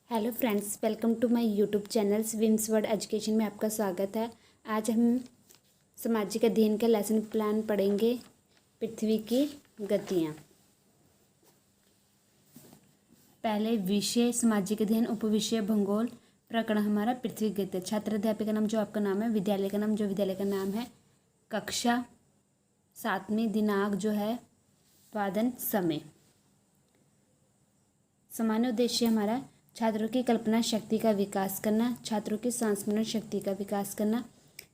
Hello friends, welcome to my YouTube channel Vims World Education में आपका स्वागत है। आज हम सामाजिक अध्ययन का लेसन प्लान पढ़ेंगे। पृथ्वी की गतियाँ। पहले विषय सामाजिक अध्ययन, उपविषय भूगोल, प्रकरण हमारा पृथ्वी की गति। छात्र अध्यापक का नाम जो आपका नाम है, विद्यालय का नाम जो विद्यालय का नाम है, कक्षा 7वीं, दिनांक जो है, उत्पादन समय। सामान्य उद्देश्य हमारा छात्रों की कल्पना शक्ति का विकास करना, छात्रों की संस्मरण शक्ति का विकास करना,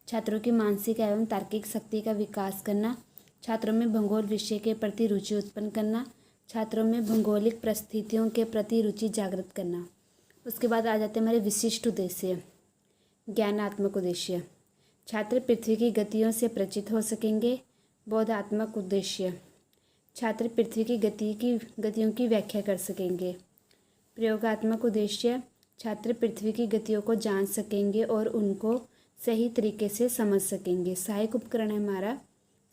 छात्रों की मानसिक एवं तार्किक शक्ति का विकास करना, छात्रों में भूगोल विषय के प्रति रुचि उत्पन्न करना, छात्रों में भौगोलिक परिस्थितियों के प्रति रुचि जागृत करना। उसके बाद आ जाते हैं हमारे विशिष्ट उद्देश्य। ज्ञानात्मक उद्देश्य, छात्र पृथ्वी की गतियों से परिचित हो सकेंगे। बोधात्मक उद्देश्य, छात्र पृथ्वी की गतियों की व्याख्या कर सकेंगे। प्रयोगात्मक उद्देश्य, छात्र पृथ्वी की गतियों को जान सकेंगे और उनको सही तरीके से समझ सकेंगे। सहायक उपकरण है हमारा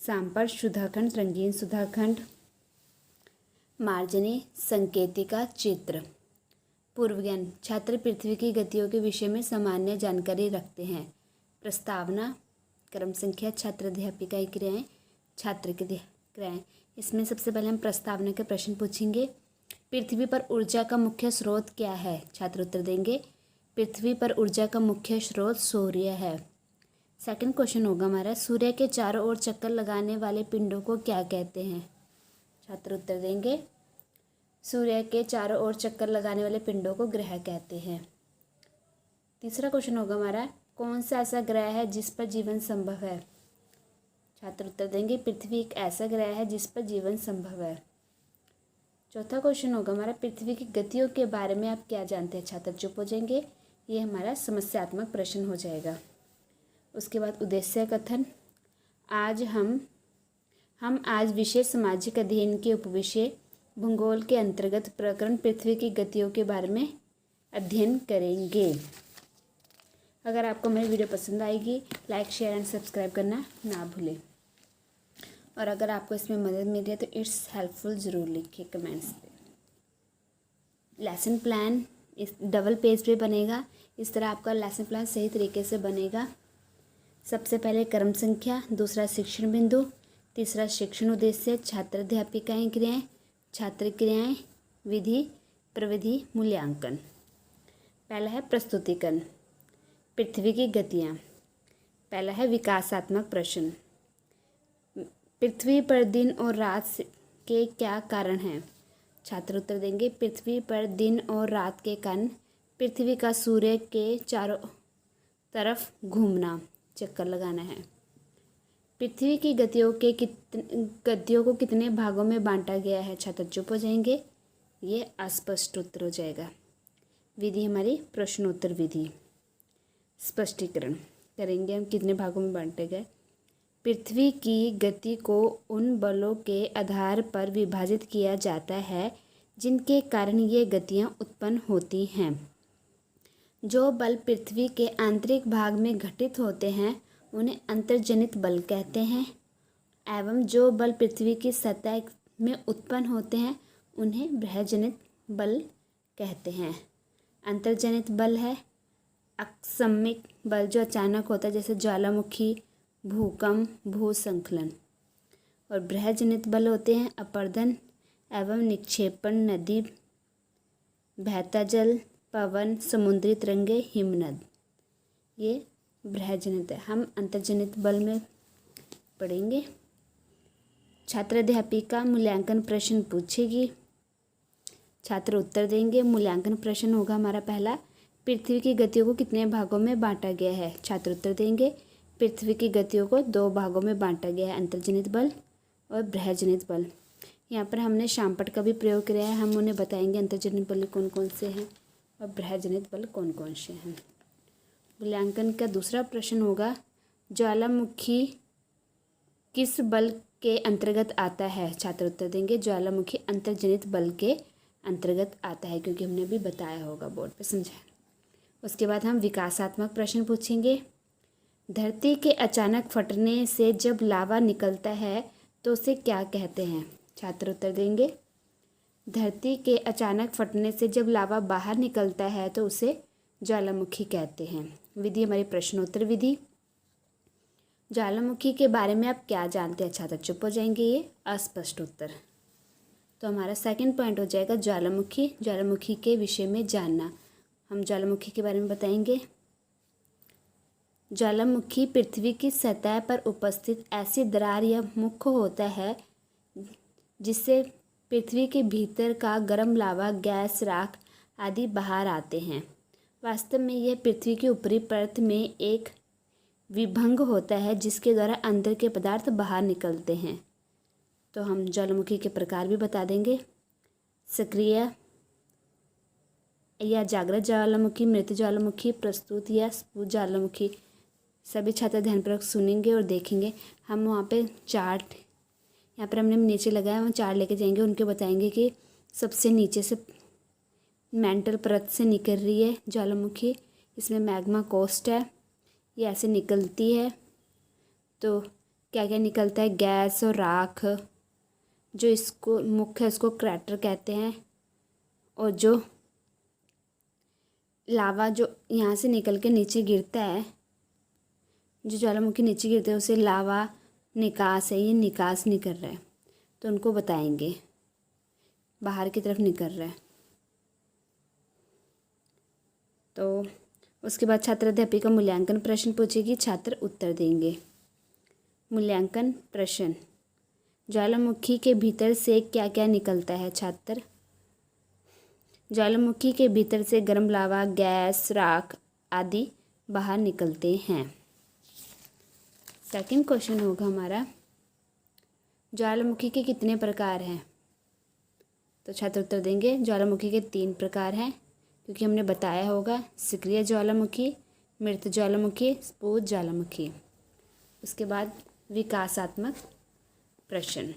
सांपर, सुधाखंड, रंगीन सुधाखंड, मार्जनी, संकेतिका, चित्र। पूर्व ज्ञान, छात्र पृथ्वी की गतियों के विषय में सामान्य जानकारी रखते हैं। प्रस्तावना, क्रम संख्या, छात्र अध्यापिका क्रियाएं, छात्र की क्रियाएं। इसमें सबसे पहले हम प्रस्तावना के प्रश्न पूछेंगे। पृथ्वी पर ऊर्जा का मुख्य स्रोत क्या है? छात्र उत्तर देंगे, पृथ्वी पर ऊर्जा का मुख्य स्रोत सूर्य है। सेकंड क्वेश्चन होगा हमारा, सूर्य के चारों ओर चक्कर लगाने वाले पिंडों को क्या कहते हैं? छात्र उत्तर देंगे, सूर्य के चारों ओर चक्कर लगाने वाले पिंडों को ग्रह कहते हैं। तीसरा क्वेश्चन होगा हमारा, कौन सा ऐसा ग्रह है जिस पर जीवन संभव है? छात्र उत्तर देंगे, पृथ्वी एक ऐसा ग्रह है जिस पर जीवन संभव है। चौथा क्वेश्चन होगा हमारा, पृथ्वी की गतियों के बारे में आप क्या जानते हैं? छात्र चुप हो जाएंगे। ये हमारा समस्यात्मक प्रश्न हो जाएगा। उसके बाद उद्देश्य कथन, आज हम आज विषय सामाजिक अध्ययन के उपविषय भूगोल के अंतर्गत प्रकरण पृथ्वी की गतियों के बारे में अध्ययन करेंगे। अगर आपको मेरी वीडियो पसंद आएगी, लाइक, शेयर एंड सब्सक्राइब करना ना भूलें। और अगर आपको इसमें मदद मिली है तो इट्स हेल्पफुल ज़रूर लिखिए कमेंट्स पे। लेसन प्लान इस डबल पेज पे बनेगा। इस तरह आपका लेसन प्लान सही तरीके से बनेगा। सबसे पहले क्रम संख्या, दूसरा शिक्षण बिंदु, तीसरा शिक्षण उद्देश्य, छात्र अध्यापिकाएँ क्रियाएँ, छात्र क्रियाएँ, विधि, प्रविधि, मूल्यांकन। पहला है प्रस्तुतिकरण, पृथ्वी की गतियाँ। पहला है विकासात्मक प्रश्न, पृथ्वी पर दिन और रात के क्या कारण हैं? छात्र उत्तर देंगे, पृथ्वी पर दिन और रात के कारण पृथ्वी का सूर्य के चारों तरफ घूमना, चक्कर लगाना है। पृथ्वी की गतियों को कितने भागों में बांटा गया है? छात्र चुप हो जाएंगे। ये अस्पष्ट उत्तर हो जाएगा। विधि हमारी प्रश्नोत्तर विधि। स्पष्टीकरण करेंगे हम, कितने भागों में बांटे गए। पृथ्वी की गति को उन बलों के आधार पर विभाजित किया जाता है जिनके कारण ये गतियाँ उत्पन्न होती हैं। जो बल पृथ्वी के आंतरिक भाग में घटित होते हैं उन्हें अंतर्जनित बल कहते हैं, एवं जो बल पृथ्वी की सतह में उत्पन्न होते हैं उन्हें बृहजनित बल कहते हैं। अंतर्जनित बल है आकस्मिक बल जो अचानक होता है, जैसे ज्वालामुखी, भूकंप, भूस्खलन। और बृहजनित बल होते हैं अपरदन एवं निक्षेपण, नदी, बहता जल, पवन, समुद्री तरंगे, हिमनद। ये बृहजनित है। हम अंतर्जनित बल में पढ़ेंगे। छात्र अध्यापिका मूल्यांकन प्रश्न पूछेगी, छात्र उत्तर देंगे। मूल्यांकन प्रश्न होगा हमारा पहला, पृथ्वी की गतियों को कितने भागों में बांटा गया है? छात्र उत्तर देंगे, पृथ्वी की गतियों को 2 भागों में बांटा गया है, अंतर्जनित बल और बृहजनित बल। यहाँ पर हमने शामपट का भी प्रयोग किया है। हम उन्हें बताएंगे अंतर्जनित बल कौन कौन से हैं और बृहजनित बल कौन कौन से हैं। मूल्यांकन का दूसरा प्रश्न होगा, ज्वालामुखी किस बल के अंतर्गत आता है? छात्र उत्तर देंगे, ज्वालामुखी अंतर्जनित बल के अंतर्गत आता है, क्योंकि हमने भी बताया होगा बोर्ड पे, समझा। उसके बाद हम विकासात्मक प्रश्न पूछेंगे। धरती के अचानक फटने से जब लावा निकलता है तो उसे क्या कहते हैं? छात्र उत्तर देंगे, धरती के अचानक फटने से जब लावा बाहर निकलता है तो उसे ज्वालामुखी कहते हैं। विधि हमारी प्रश्नोत्तर विधि। ज्वालामुखी के बारे में आप क्या जानते हैं? छात्र चुप हो जाएंगे, ये अस्पष्ट उत्तर। तो हमारा सेकंड पॉइंट हो जाएगा ज्वालामुखी। ज्वालामुखी के विषय में जानना। हम ज्वालामुखी के बारे में बताएंगे। ज्वालामुखी पृथ्वी की सतह पर उपस्थित ऐसी दरार या मुख होता है जिससे पृथ्वी के भीतर का गर्म लावा, गैस, राख आदि बाहर आते हैं। वास्तव में यह पृथ्वी की ऊपरी परत में एक विभंग होता है जिसके द्वारा अंदर के पदार्थ बाहर निकलते हैं। तो हम ज्वालामुखी के प्रकार भी बता देंगे। सक्रिय या जागृत ज्वालामुखी, मृत ज्वालामुखी, प्रस्तुत या स्फुट ज्वालामुखी। सभी छात्र ध्यानपूर्वक सुनेंगे और देखेंगे। हम वहाँ पे चार्ट यहाँ पर हमने नीचे लगाया, वहाँ चार्ट लेके जाएंगे, उनके बताएंगे कि सबसे नीचे से मेंटल परत से निकल रही है ज्वालामुखी। इसमें मैग्मा कोस्ट है, ये ऐसे निकलती है। तो क्या क्या निकलता है? गैस और राख। जो इसको मुख्य है उसको क्रैटर कहते हैं। और जो लावा जो यहाँ से निकल के नीचे गिरता है, जो ज्वालामुखी नीचे गिरते हैं उसे लावा निकास है, ये निकास नहीं कर रहा है, तो उनको बताएंगे बाहर की तरफ निकल रहा है। तो उसके बाद छात्र अध्यापिका मूल्यांकन प्रश्न पूछेगी, छात्र उत्तर देंगे। मूल्यांकन प्रश्न। ज्वालामुखी के भीतर से क्या क्या निकलता है? छात्र, ज्वालामुखी के भीतर से गर्म लावा, गैस, राख आदि बाहर निकलते हैं। सेकंड क्वेश्चन होगा हमारा, ज्वालामुखी के कितने प्रकार हैं? तो छात्र उत्तर देंगे ज्वालामुखी के 3 प्रकार हैं, क्योंकि हमने बताया होगा सक्रिय ज्वालामुखी, मृत ज्वालामुखी, स्फुट ज्वालामुखी। उसके बाद विकासात्मक प्रश्न।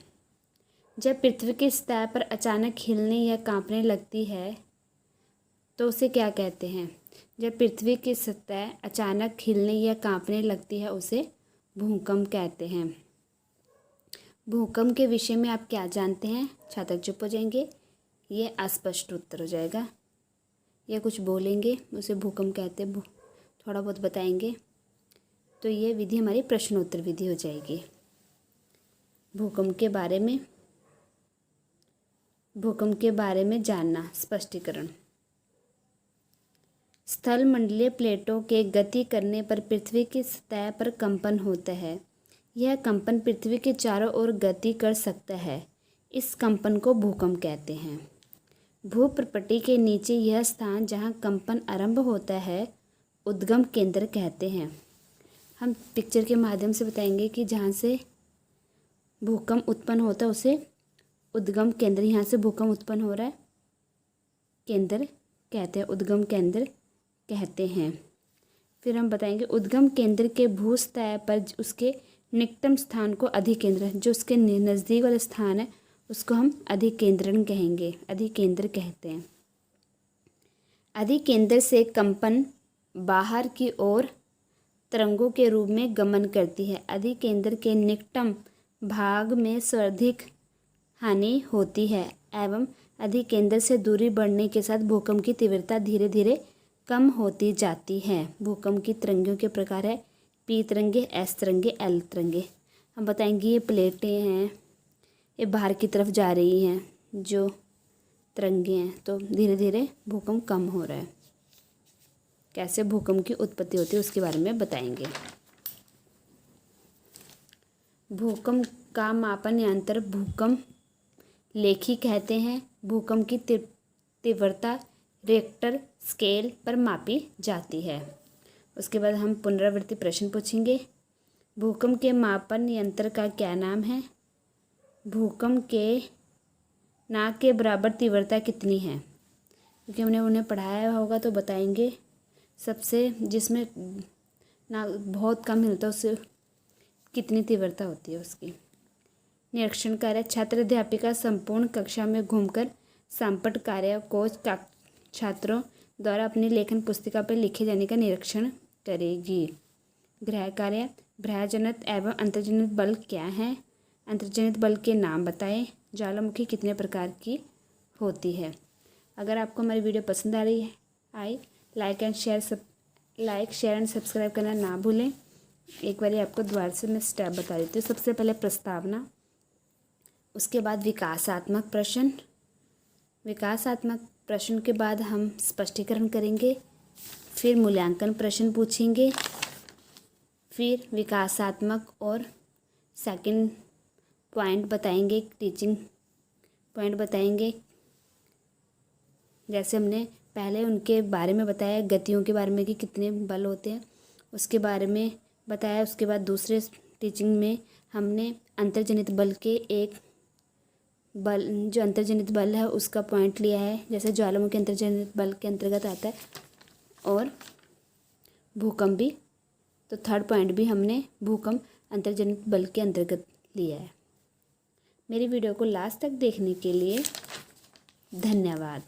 जब पृथ्वी की सतह पर अचानक हिलने या कांपने लगती है तो उसे क्या कहते हैं? जब पृथ्वी की सतह अचानक हिलने या कांपने लगती है उसे भूकंप कहते हैं। भूकंप के विषय में आप क्या जानते हैं? छात्र चुप हो जाएंगे, ये अस्पष्ट उत्तर हो जाएगा। या कुछ बोलेंगे, उसे भूकंप कहते हैं, थोड़ा बहुत बताएंगे। तो ये विधि हमारी प्रश्नोत्तर विधि हो जाएगी। भूकंप के बारे में जानना, स्पष्टीकरण। स्थल मंडलीय प्लेटों के गति करने पर पृथ्वी की सतह पर कंपन होता है। यह कंपन पृथ्वी के चारों ओर गति कर सकता है। इस कंपन को भूकंप कहते हैं। भूप्रपट्टी के नीचे यह स्थान जहां कंपन आरंभ होता है उद्गम केंद्र कहते हैं। हम पिक्चर के माध्यम से बताएंगे कि जहाँ से भूकंप उत्पन्न होता है उसे उद्गम केंद्र, यहाँ से भूकंप उत्पन्न हो रहा है, केंद्र कहते हैं, उद्गम केंद्र कहते हैं। फिर हम बताएंगे उद्गम केंद्र के भूसतह पर उसके निकटतम स्थान को अधिकेंद्र, जो उसके नज़दीक वाला स्थान है उसको हम अधिकेंद्रण कहेंगे, अधिकेंद्र कहते हैं। अधिकेंद्र से कंपन बाहर की ओर तरंगों के रूप में गमन करती है। अधिकेंद्र के निकटतम भाग में सर्वाधिक हानि होती है एवं अधिकेंद्र से दूरी बढ़ने के साथ भूकंप की तीव्रता धीरे धीरे कम होती जाती है। भूकंप की तरंगों के प्रकार है पी तरंगे, एस तरंगे, एल तरंगे। हम बताएंगे ये प्लेटें हैं, ये बाहर की तरफ जा रही हैं जो तरंगे हैं, तो धीरे धीरे भूकंप कम हो रहा है। कैसे भूकंप की उत्पत्ति होती है उसके बारे में बताएंगे। भूकंप का मापन यंत्र भूकंप लेखी कहते हैं। भूकंप की तीव्रता रिक्टर स्केल पर मापी जाती है। उसके बाद हम पुनरावृत्ति प्रश्न पूछेंगे। भूकंप के मापन यंत्र का क्या नाम है? भूकंप के नाक के बराबर तीव्रता कितनी है? क्योंकि हमने उन्हें पढ़ाया होगा तो बताएंगे। सबसे जिसमें ना बहुत कम मिलता है उससे कितनी तीव्रता होती है उसकी। निरीक्षण कार्य। छात्र अध्यापिका संपूर्ण कक्षा में घूमकर संपट कार्य को छात्रों द्वारा अपनी लेखन पुस्तिका पर लिखे जाने का निरीक्षण करेगी। गृह कार्य। बाह्यजनित एवं अंतर्जनित बल क्या हैं? अंतर्जनित बल के नाम बताएं। ज्वालामुखी कितने प्रकार की होती है। अगर आपको हमारी वीडियो पसंद आ रही है लाइक शेयर एंड सब्सक्राइब करना ना भूलें। एक बार आपको दोबारा से मैं स्टेप बता देती हूँ। सबसे पहले प्रस्तावना, उसके बाद विकासात्मक प्रश्न के बाद हम स्पष्टीकरण करेंगे, फिर मूल्यांकन प्रश्न पूछेंगे, फिर विकासात्मक और सेकंड पॉइंट बताएंगे, टीचिंग पॉइंट बताएंगे। जैसे हमने पहले उनके बारे में बताया, गतियों के बारे में कि कितने बल होते हैं, उसके बारे में बताया। उसके बाद दूसरे टीचिंग में हमने अंतर्जनित बल के एक बल, जो अंतर्जनित बल है उसका पॉइंट लिया है, जैसे ज्वालामुखी अंतर्जनित बल के अंतर्गत आता है, और भूकंप भी। तो थर्ड पॉइंट भी हमने भूकंप अंतर्जनित बल के अंतर्गत लिया है। मेरी वीडियो को लास्ट तक देखने के लिए धन्यवाद।